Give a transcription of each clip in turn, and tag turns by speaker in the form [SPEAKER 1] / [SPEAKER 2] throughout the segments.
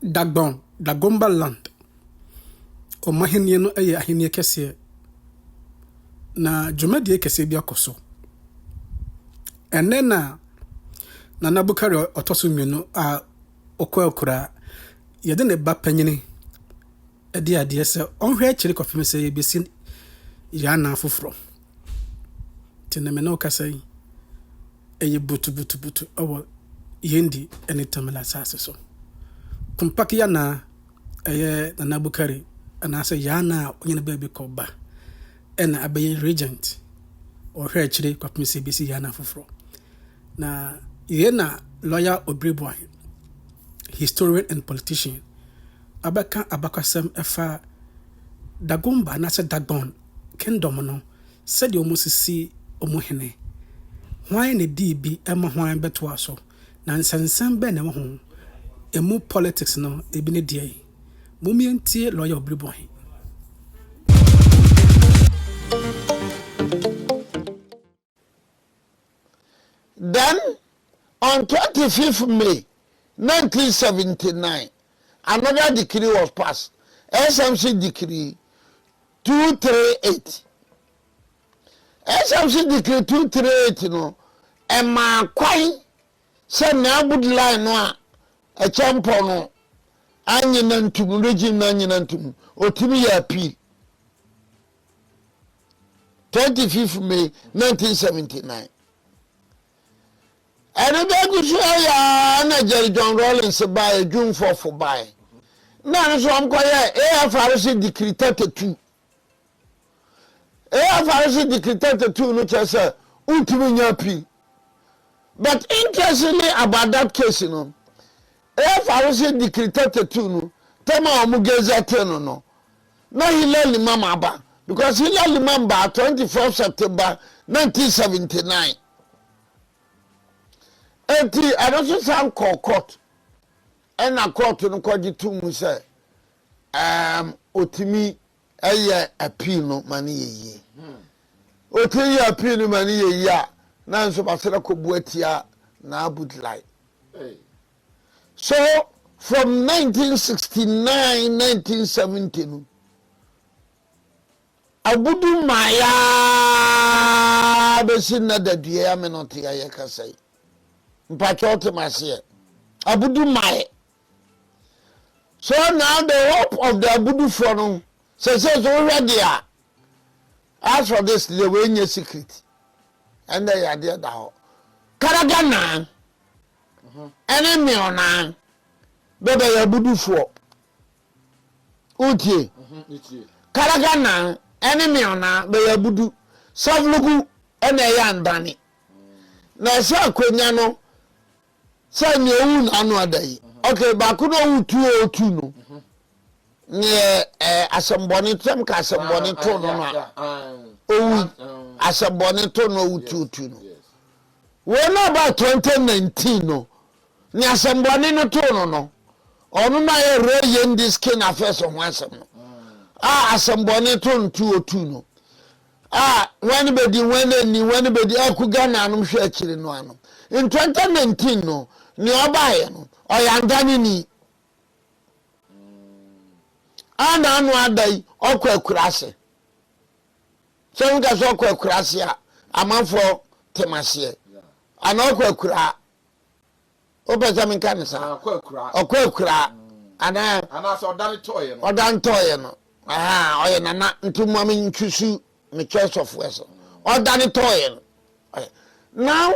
[SPEAKER 1] Dagomba land. O mahenie no eye ahenie kese na dwumadie kese bi akoso. Ene na Nana Abukari otoso mienu a okura yede ne ba panyini edi ade se onhwe akiri kofem se yebesi ya na afoforo. Tineme no kasai eye butu owo Yendi ene tamala sase so. Kumpak ya na eye Nana Abukari ana se ya na onye ne baby ko ba ena abaye Regent ohwe akiri kofem se yebesi ya na afoforo. Na yena lawyer Obribwa, historian and politician, abaka abakwasem efa Dagomba na se Dagbon Kingdom no said you must see omuhene. Why ne di bi ema hwan beto aso na nsansan be na ho emu politics no ebi ne die. Mumientie lawyer Obribwa.
[SPEAKER 2] Then on 25th May 1979, another decree was passed. SMC decree 238. SMC decree 238 no ema kwai se na bud line no a champion no anyina ntum regime na anyina ntum otimi ya appeal 25th May 1979. And the Gusu ya Jerry John Rollins by June 4 for by. Now so I'm quiet. Pharisee decree 32. Pharisee decree 32 no just ultimate appeal. But interestingly about that case, you know, Pharisee decree 32 no. Tema omugeza teno no. Na Hilali Mama ba because Hilali Mamba 24 September 1979. Eti adoso sam court and a court no kwaji tumu say otimi eye appeal no mani ye otimi appeal no mani ye ya na nso basera kobu atia na abudlai. So from 1969 1970 no abudu maya besin na dadue amenote aye kasai Mpachote Masia. Abudu Mae. So now the hope of the Abudu Forum says already. As for this, the way in your secret. And they are there now. Karagana. Enemy on an. Bebe Abudu for. Uti. Karagana. Enemy on an. Be Abudu. Savlugu. And a yan Danny. Na sa kwenyano. Say me wu anu adai. Okay, ba kuno wu 202 no. Ne asemboni tem ka asemboni to no na. Owu asemboni to no wu 202 no. When about 2019 no. Ni asemboni no to no no. Onu na ye Yendi skin affairs on wasem no. Asemboni to 202 no. When be akuga na anu hwe akire no ano. In 2019 no. Ni obaye no oyandani ni ana anu adai okwakurase so nga so okwakurase a amanfo temase ana okwakura obeza minka sa okwakura ana so odan toye no oye nana ntumu mi ntwusu me choice of words odan toye no now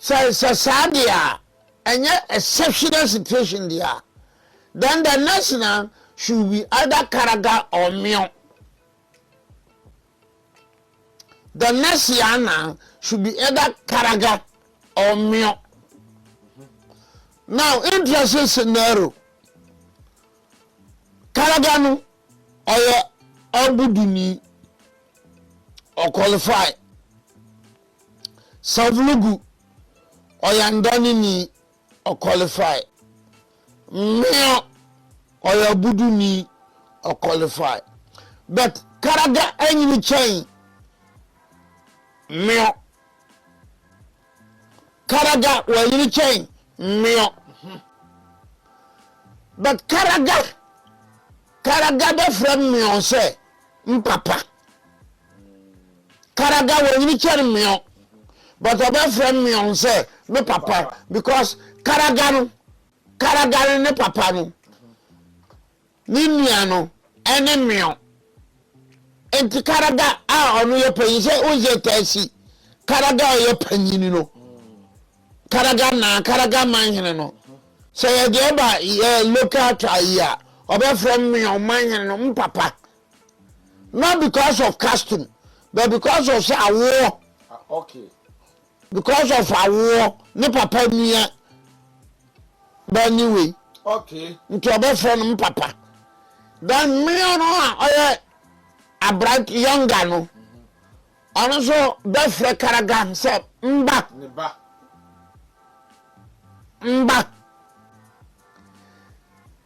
[SPEAKER 2] Sadia, and yet exceptional situation there. Then the national should be either Karaga or Mio. The national should be either Karaga or Mio. Now, interesting scenario. Karaganu or Buduni or qualify. Savlugu. Oyandani ni o qualify. Meo oyabudu ni o qualify. But Karaga any chain. Meo. Karaga wa yini chain. Meo. but karaga be from me on say mpapa karaga when you tell me but be from me on say me papa because karaga ne papa no ni nua no ene me enti karaga a onu ye panyin say oje tasi karaga ye panyin no karaga man no say ye ba local trial obe from me on man no papa not because of custom but because of say war
[SPEAKER 3] Okay.
[SPEAKER 2] because of war ne papa nua but anyway
[SPEAKER 3] Okay.
[SPEAKER 2] nti obe from papa then me no oye a bright younger no ono so be fre karaga say mba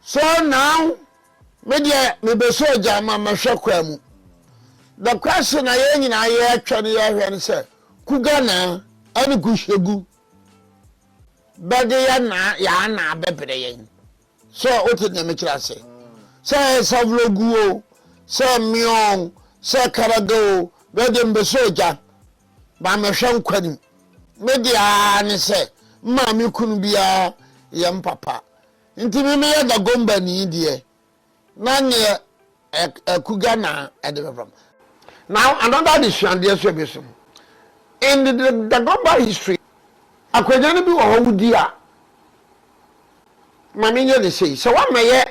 [SPEAKER 2] so now me be so jama ma hwe kwamu the question na ye nyina ye atwa ne ye hwe ne say kugana ani gushegu bade ya na bebre yen so oti na me kira say savlogu o say mion say karago bade mbe so ja ba me hwe nkwani me dia ne say ma me kunu bia ye mpapa nti me ye da gomba ni die na ne kugana from now another decision there so be so in the global history akwanyane bi wo hodi a mami nye de sei so wa meye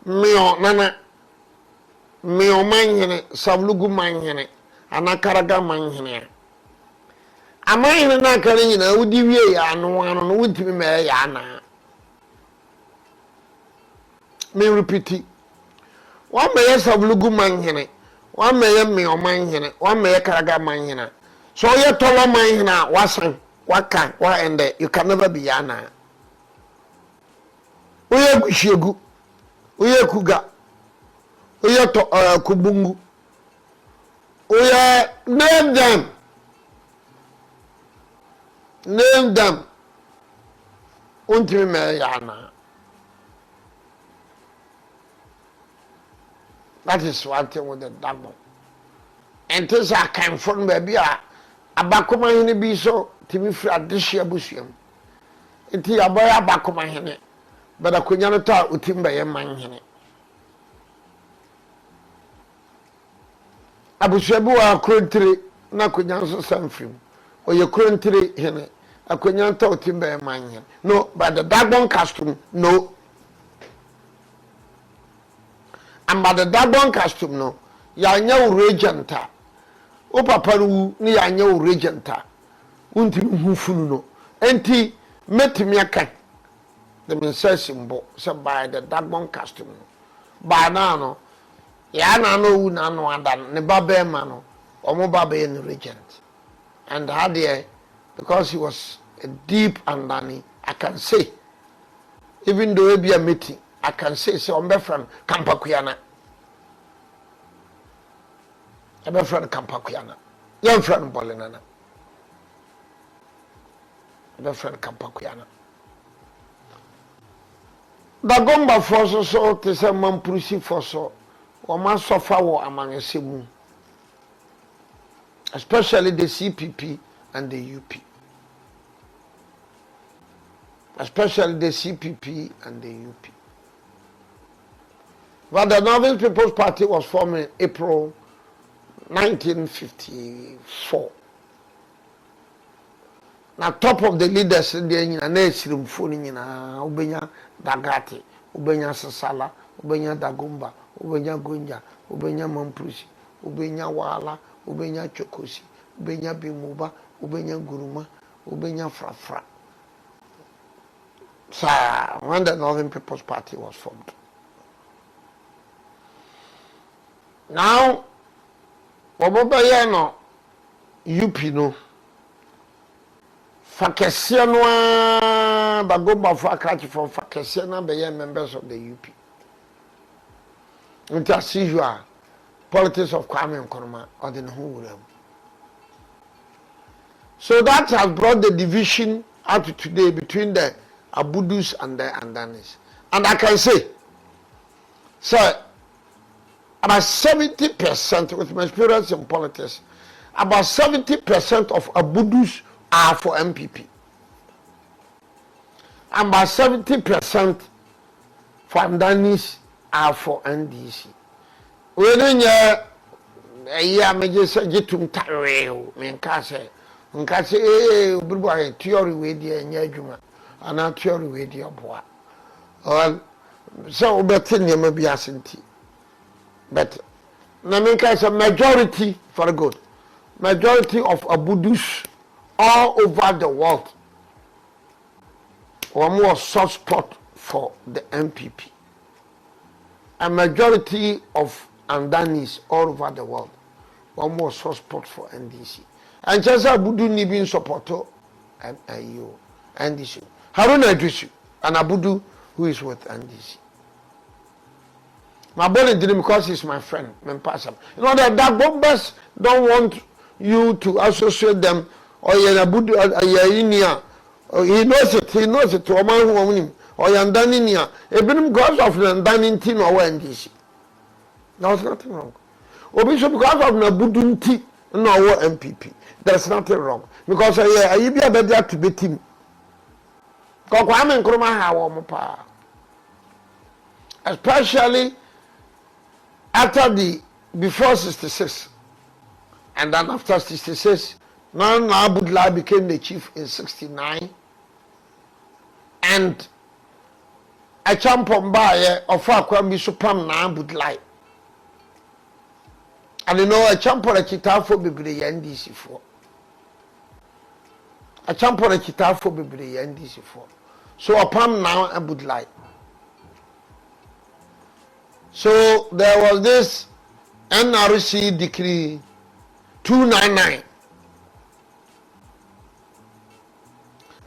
[SPEAKER 2] meo nana meo manhene savlugu manhene anakaraga manhene amahene na kare nyina wodi wie ya no no wotimi me ya na me repeat wa meye savlugu manhene wa meye meo manhene wa meye karaga manhene so ye tolo manhene wasan waka wa ende you can never be yana oye gushegu oye kuga oye to kubungu oye name them until me yana. That is one thing with the Dagbon. And this I can from baby abakoma hene bi so timi fra dehia busuam enti aboya abakoma hene bada konya no ta utimba ye man hene abusua bi wa krontire na konya so samfrim oye krontire hene akonya ta utimba ye man hene no but the Dagbon custom no and by the Dagbon custom no ya nya Regent o papa ru ni ya nya Regent untimi hufunu no enti metimi aka the mensasimbo so by the Dagbon custom no ba na no ya na no wu na no adan ne baba ma no omo baba ye Regent and had there because he was a deep understanding I can say even though we be a meeting I can say so on friend kampakuyana ebe friend kampakuyana your friend bolinana ebe friend kampakuyana Dagomba forso so te se mamprusi forso o ma sofa wo amanyesemu especially the CPP and the UP especially the CPP and the UP. But the Northern People's Party was formed in April 1954. Now, top of the leaders in the Nesirum Funina, Ubenya Dagati, Ubenya Sasala, Ubenya Dagomba, Ubenya Gunja, Ubenya Mamprusi, Ubenya Wala, Ubenya Chokosi, Ubenya Bimuba, Ubenya Guruma, Ubenya Frafra. So, when the Northern People's Party was formed. Now, Oboba no UP no Fakesia no Dagomba for Akachi for Fakesia na be members of the UP. Until as usual, politics of Kwame Nkrumah or the Nhuram. So that has brought the division out to today between the Abudus and the Andanis. And I can say, so about 70% with my experience in politics, about 70% of Abudus are for MPP. And about 70% for Amdanis are for NDC. When you major sajitum tareo, menkase, theory with the Nyajuma, and not theory with your boy. So better name be asante. But Namika a majority for good. Majority of Abudus all over the world were more soft spot for the MPP. A majority of Andanis all over the world were more soft spot for NDC. And just Abudu ni being supporter and you NDC. Haruna Idrisu and Abudu who is with NDC. My boy didn't because he's my friend. You know that bombers don't want you to associate them or Abudu or he knows it. He knows it. Or man who or Yandaninia. Even because of Yandanin or NDC. There was nothing wrong. Or because of Nabudunti no MPP. There's nothing wrong. Because I be a better to beat him. Especially after before 66 and then after 66, now Abudullah became the chief in 69 and a champion by of Akwambi Supam na Abudullah. And you know a champion a chitafo bibiri Yendi for. A champion a chitafo bibiri Yendi for. So upon now Abudullah. So there was this NRC decree 299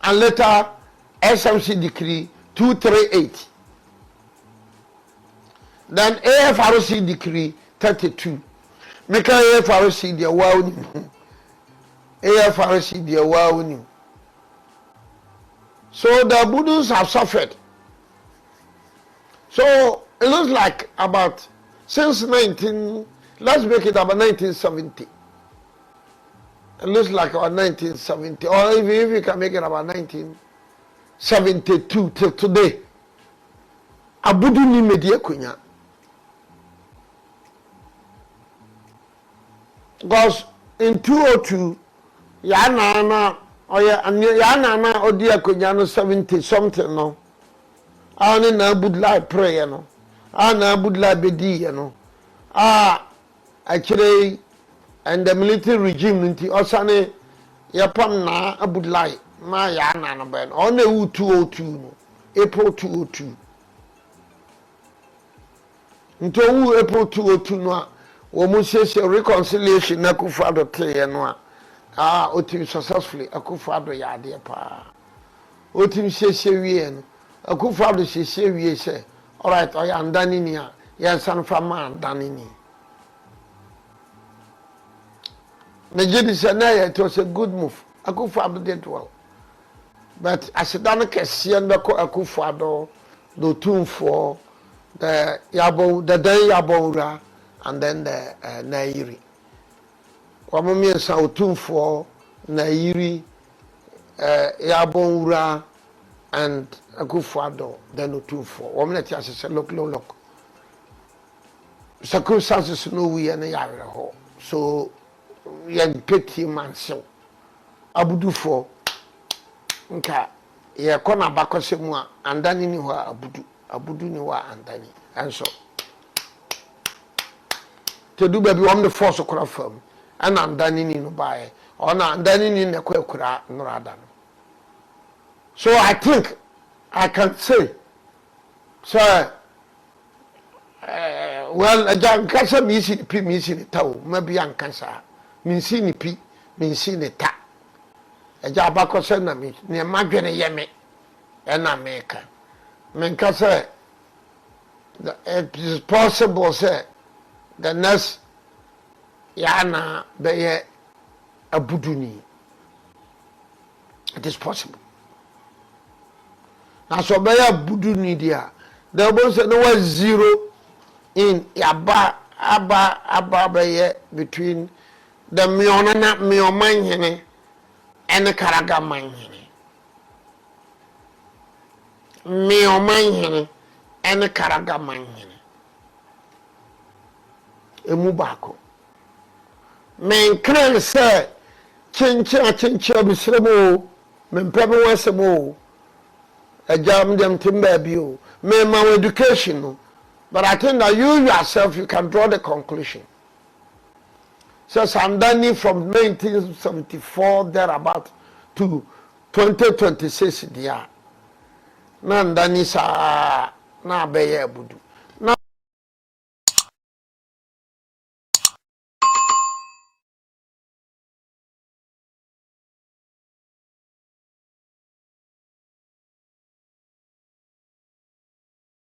[SPEAKER 2] and later SMC decree 238. Then AFRC decree 32. Make AFRC the wow. AFRC the wow. So the Budus have suffered. So it looks like about since let's make it about 1970. It looks like about 1970, or if you can make it about 1972 till today. Abudu ni media kunya. Because in 202, yana odia kunya no 70 something no. Ani na Abudullah prayer no. Na Abudullah bedi no. Actually and the military regime nti osane yapam na Abudullah ma ya na no ben. On the 202 no. April 202. Nto wu April 202 no wo mo sese reconciliation na Akufo-Addo teye no otim successfully Akufo-Addo ya de pa. Otim sese wie no Akufo-Addo sese wie se alright oya ndani ni a ya san fama ndani ni. Najidi said it was a good move. Akufo-Addo did well. But asidano kesi ndako Akufo-Addo the otumfuo the day Yabora and then the Nairi. Wamami sa otumfuo Nairi Yabora and Akufo-Addo then otumfuo. Wamlet ya se look. Circumstances no we and yare ho. So yen pity man so Abudufo nka ye kona bakose mu a andani ni ho abudu ni wa andani enso to do baby wam the force okra fam and andani ni no bae ona andani ni ne kwakura nrada no. So I think I can say so well ajan kasa mi si pi mi si tawo mabi an kansa mi si ni pi mi si ni ta aja bakose na mi ne madwene yeme na meka menka say it is possible say the next yana be abuduni. It is possible. Now so be abuduni dia the boss no was zero in aba between the mionana miomanhene and the karaga manhene. Miomanhene and the karaga manhene. Emubako. Men can say chincha bisremo, men pebble was a mo, a jam them timber bio, men my education. But I think that you yourself, you can draw the conclusion. So I'm done from 1974 thereabout to 2026 there. Nandani sa na beye budu.